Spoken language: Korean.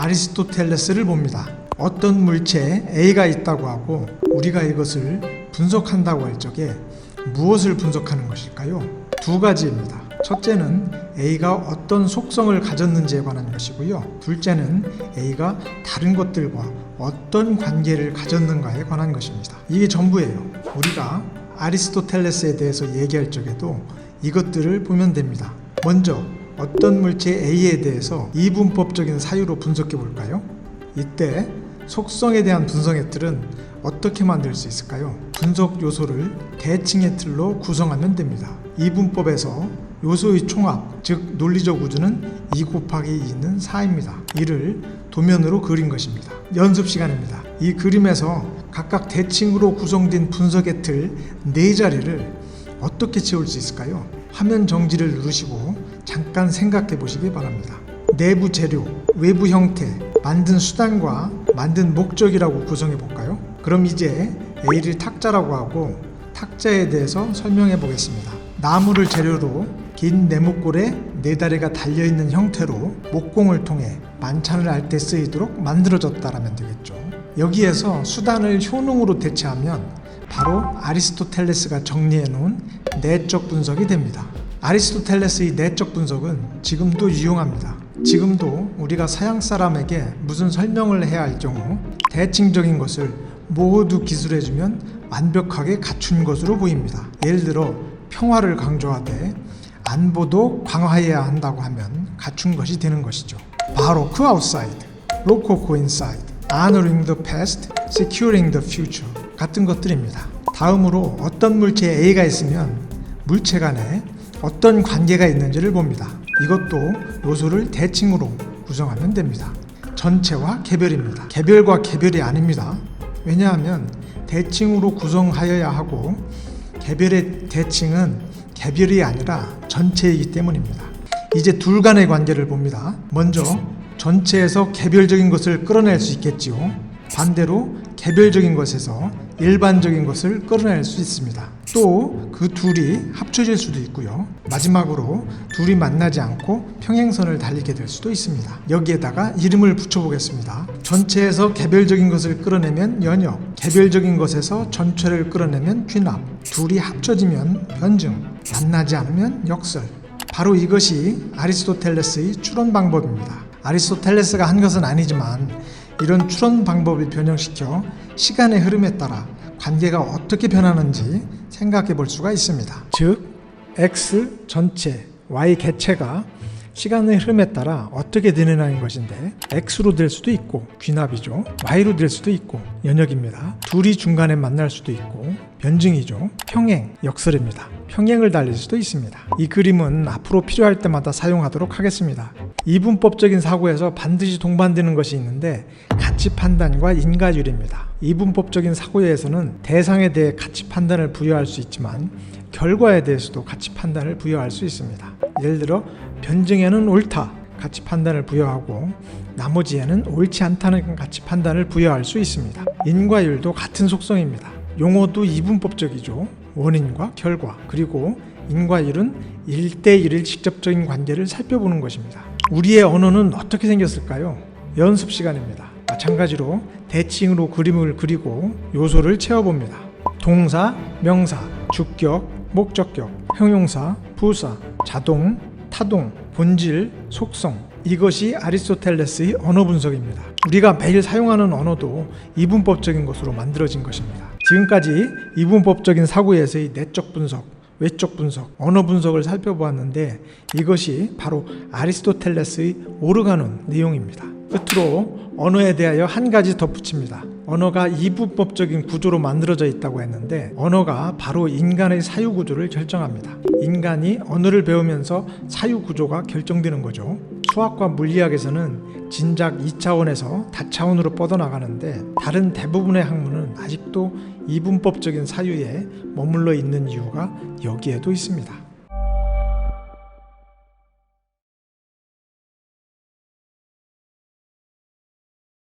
아리스토텔레스를 봅니다. 어떤 물체에 A가 있다고 하고 우리가 이것을 분석한다고 할 적에 무엇을 분석하는 것일까요? 두 가지입니다. 첫째는 A가 어떤 속성을 가졌는지에 관한 것이고요. 둘째는 A가 다른 것들과 어떤 관계를 가졌는가에 관한 것입니다. 이게 전부예요. 우리가 아리스토텔레스에 대해서 얘기할 적에도 이것들을 보면 됩니다. 먼저 어떤 물체 A에 대해서 이분법적인 사유로 분석해 볼까요? 이때 속성에 대한 분석의 틀은 어떻게 만들 수 있을까요? 분석 요소를 대칭의 틀로 구성하면 됩니다. 이분법에서 요소의 총합, 즉 논리적 우주는 2 곱하기 2는 4입니다. 이를 도면으로 그린 것입니다. 연습 시간입니다. 이 그림에서 각각 대칭으로 구성된 분석의 틀 4자리를 어떻게 채울 수 있을까요? 화면 정지를 누르시고 잠깐 생각해 보시기 바랍니다. 내부 재료, 외부 형태, 만든 수단과 만든 목적이라고 구성해 볼까요? 그럼 이제 A를 탁자라고 하고 탁자에 대해서 설명해 보겠습니다. 나무를 재료로 긴 네모꼴에 4다리가 달려있는 형태로 목공을 통해 만찬을 할 때 쓰이도록 만들어졌다라면 되겠죠. 여기에서 수단을 효능으로 대체하면 바로 아리스토텔레스가 정리해 놓은 내적 분석이 됩니다. 아리스토텔레스의 내적 분석은 지금도 유용합니다. 지금도 우리가 서양 사람에게 무슨 설명을 해야 할 경우 대칭적인 것을 모두 기술해주면 완벽하게 갖춘 것으로 보입니다. 예를 들어 평화를 강조하되 안보도 강화해야 한다고 하면 갖춘 것이 되는 것이죠. 바로크 아웃사이드, 로코코 인사이드, honoring the past, securing the future 같은 것들입니다. 다음으로 어떤 물체에 A가 있으면 물체 간에 어떤 관계가 있는지를 봅니다. 이것도 요소를 대칭으로 구성하면 됩니다. 전체와 개별입니다. 개별과 개별이 아닙니다. 왜냐하면 대칭으로 구성하여야 하고 개별의 대칭은 개별이 아니라 전체이기 때문입니다. 이제 둘 간의 관계를 봅니다. 먼저 전체에서 개별적인 것을 끌어낼 수 있겠지요. 반대로 개별적인 것에서 일반적인 것을 끌어낼 수 있습니다. 또 그 둘이 합쳐질 수도 있고요. 마지막으로 둘이 만나지 않고 평행선을 달리게 될 수도 있습니다. 여기에다가 이름을 붙여보겠습니다. 전체에서 개별적인 것을 끌어내면 연역, 개별적인 것에서 전체를 끌어내면 귀납, 둘이 합쳐지면 변증, 만나지 않으면 역설. 바로 이것이 아리스토텔레스의 추론 방법입니다. 아리스토텔레스가 한 것은 아니지만 이런 추론 방법을 변형시켜 시간의 흐름에 따라 관계가 어떻게 변하는지 생각해 볼 수가 있습니다. 즉, X 전체, Y 개체가 시간의 흐름에 따라 어떻게 되느냐는 것인데 X로 될 수도 있고 귀납이죠. Y로 될 수도 있고 연역입니다. 둘이 중간에 만날 수도 있고 변증이죠. 평행, 역설입니다. 평행을 달릴 수도 있습니다. 이 그림은 앞으로 필요할 때마다 사용하도록 하겠습니다. 이분법적인 사고에서 반드시 동반되는 것이 있는데 가치 판단과 인과율입니다. 이분법적인 사고에서는 대상에 대해 가치 판단을 부여할 수 있지만 결과에 대해서도 가치 판단을 부여할 수 있습니다. 예를 들어 변증에는 옳다 가치 판단을 부여하고 나머지에는 옳지 않다는 가치 판단을 부여할 수 있습니다. 인과율도 같은 속성입니다. 용어도 이분법적이죠. 원인과 결과, 그리고 인과율은 1대1의 직접적인 관계를 살펴보는 것입니다. 우리의 언어는 어떻게 생겼을까요? 연습 시간입니다. 마찬가지로 대칭으로 그림을 그리고 요소를 채워봅니다. 동사, 명사, 주격, 목적격, 형용사, 부사, 자동, 타동, 본질, 속성, 이것이 아리스토텔레스의 언어 분석입니다. 우리가 매일 사용하는 언어도 이분법적인 것으로 만들어진 것입니다. 지금까지 이분법적인 사고에서의 내적 분석, 외적 분석, 언어 분석을 살펴보았는데 이것이 바로 아리스토텔레스의 오르가논 내용입니다. 끝으로 언어에 대하여 한 가지 덧붙입니다. 언어가 이분법적인 구조로 만들어져 있다고 했는데 언어가 바로 인간의 사유 구조를 결정합니다. 인간이 언어를 배우면서 사유 구조가 결정되는 거죠. 수학과 물리학에서는 진작 2차원에서 다차원으로 뻗어나가는데 다른 대부분의 학문은 아직도 이분법적인 사유에 머물러 있는 이유가 여기에도 있습니다.